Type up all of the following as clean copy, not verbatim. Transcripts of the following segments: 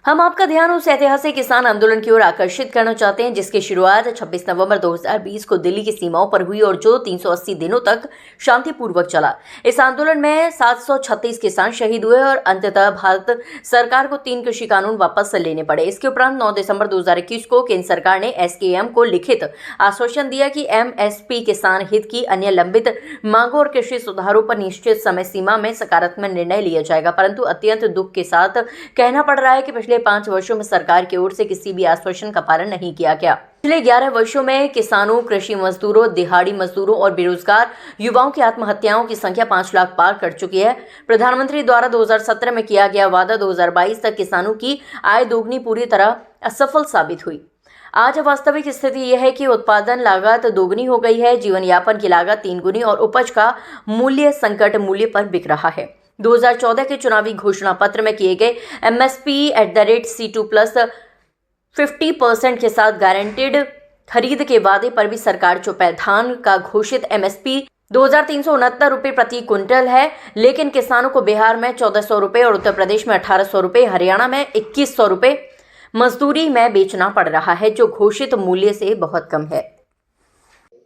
हम आपका ध्यान उस ऐतिहासिक किसान आंदोलन की ओर आकर्षित करना चाहते हैं जिसकी शुरुआत 26 नवंबर 2020 को दिल्ली की सीमाओं पर हुई और जो 380 दिनों तक शांतिपूर्वक चला। इस आंदोलन में 736 किसान शहीद हुए और अंततः भारत सरकार को 3 कृषि कानून वापस लेने पड़े। इसके उपरांत 9 दिसंबर 2021 को केंद्र सरकार ने SKM को लिखित आश्वासन दिया कि MSP किसान हित की अन्य लंबित मांगों और कृषि सुधारों पर निश्चित समय सीमा में सकारात्मक निर्णय लिया जाएगा। परंतु अत्यंत दुख के साथ कहना पड़ रहा है कि पिछले 5 वर्षों में सरकार की ओर से किसी भी आश्वासन का पालन नहीं किया गया। पिछले 11 वर्षों में किसानों, कृषि मजदूरों, दिहाड़ी मजदूरों और बेरोजगार युवाओं की आत्महत्याओं की संख्या 5 लाख पार कर चुकी है। प्रधानमंत्री द्वारा 2017 में किया गया वादा 2022 तक किसानों की आय दोगुनी पूरी तरह असफल साबित हुई। आज वास्तविक स्थिति यह है कि उत्पादन लागत दोगुनी हो गई है, जीवन यापन की लागत 3 गुनी और उपज का मूल्य संकट मूल्य पर बिक रहा है। 2014 के चुनावी घोषणा पत्र में किए गए MSP C2+ 50% के साथ गारंटेड खरीद के वादे पर भी सरकार चुप है। धान का घोषित MSP 2369 रुपये प्रति क्विंटल है, लेकिन किसानों को बिहार में 1400 रुपये और उत्तर प्रदेश में 1800 रुपये, हरियाणा में 2100 रुपये मजदूरी में बेचना पड़ रहा है, जो घोषित मूल्य से बहुत कम है।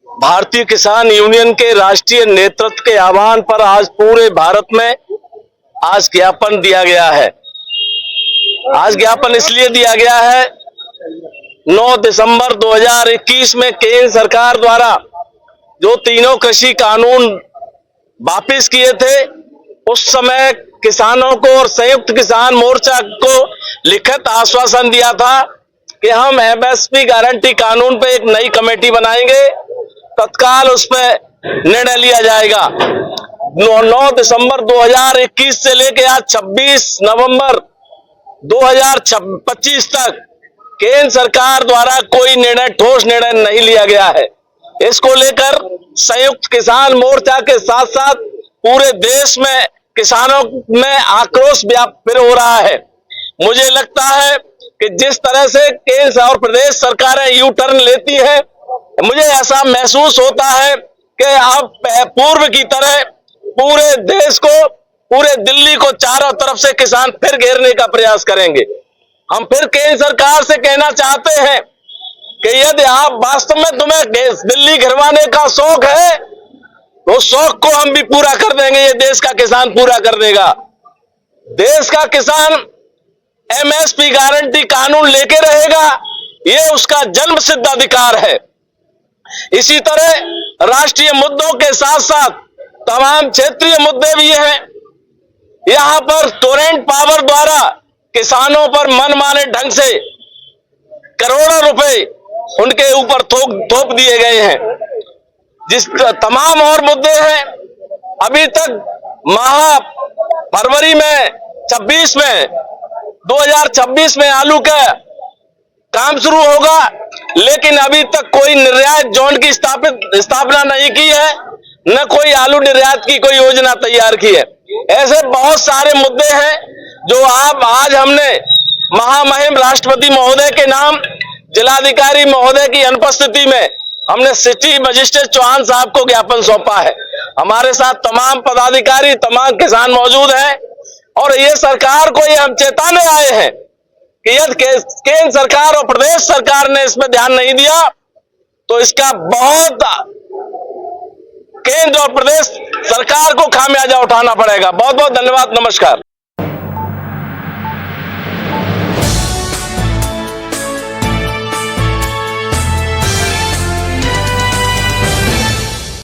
भारतीय किसान यूनियन के राष्ट्रीय नेतृत्व के आह्वान पर आज पूरे भारत में आज ज्ञापन दिया गया है। आज ज्ञापन इसलिए दिया गया है, 9 दिसंबर 2021 में केंद्र सरकार द्वारा जो तीनों कृषि कानून वापस किए थे, उस समय किसानों को और संयुक्त किसान मोर्चा को लिखित आश्वासन दिया था कि हम MSP गारंटी कानून पे एक नई कमेटी बनाएंगे, तत्काल उस पर निर्णय लिया जाएगा। 9 दिसंबर 2021 से लेकर आज 26 नवंबर 2025 तक केंद्र सरकार द्वारा कोई निर्णय, ठोस निर्णय नहीं लिया गया है। इसको लेकर संयुक्त किसान मोर्चा के साथ साथ पूरे देश में किसानों में आक्रोश व्याप्त हो रहा है। मुझे लगता है कि जिस तरह से केंद्र और प्रदेश सरकारें यू टर्न लेती है, मुझे ऐसा महसूस होता है कि अब पूर्व की तरह पूरे देश को, पूरे दिल्ली को चारों तरफ से किसान फिर घेरने का प्रयास करेंगे। हम फिर केंद्र सरकार से कहना चाहते हैं कि यदि आप वास्तव में तुम्हें दिल्ली घिरवाने का शौक है, तो शौक को हम भी पूरा कर देंगे, ये देश का किसान पूरा कर देगा। देश का किसान MSP गारंटी कानून लेके रहेगा, ये उसका जन्म सिद्ध अधिकार है। इसी तरह राष्ट्रीय मुद्दों के साथ साथ तमाम क्षेत्रीय मुद्दे भी हैं। यहां पर टोरेंट पावर द्वारा किसानों पर मनमाने ढंग से करोड़ों रुपए उनके ऊपर थोप दिए गए हैं। जिस तमाम और मुद्दे हैं, अभी तक फरवरी में 2026 में आलू का काम शुरू होगा, लेकिन अभी तक कोई निर्यात जोन की स्थापना नहीं की है, न कोई आलू निर्यात की कोई योजना तैयार की है। ऐसे बहुत सारे मुद्दे हैं जो आज हमने महामहिम राष्ट्रपति महोदय के नाम, जिलाधिकारी महोदय की अनुपस्थिति में हमने सिटी मजिस्ट्रेट चौहान साहब को ज्ञापन सौंपा है। हमारे साथ तमाम पदाधिकारी, तमाम किसान मौजूद हैं और ये सरकार को ये हम चेताने आए हैं कि यदि केंद्र सरकार और प्रदेश सरकार ने इसमें ध्यान नहीं दिया तो इसका बहुत केंद्र और प्रदेश सरकार को खामियाजा उठाना पड़ेगा। बहुत बहुत धन्यवाद, नमस्कार।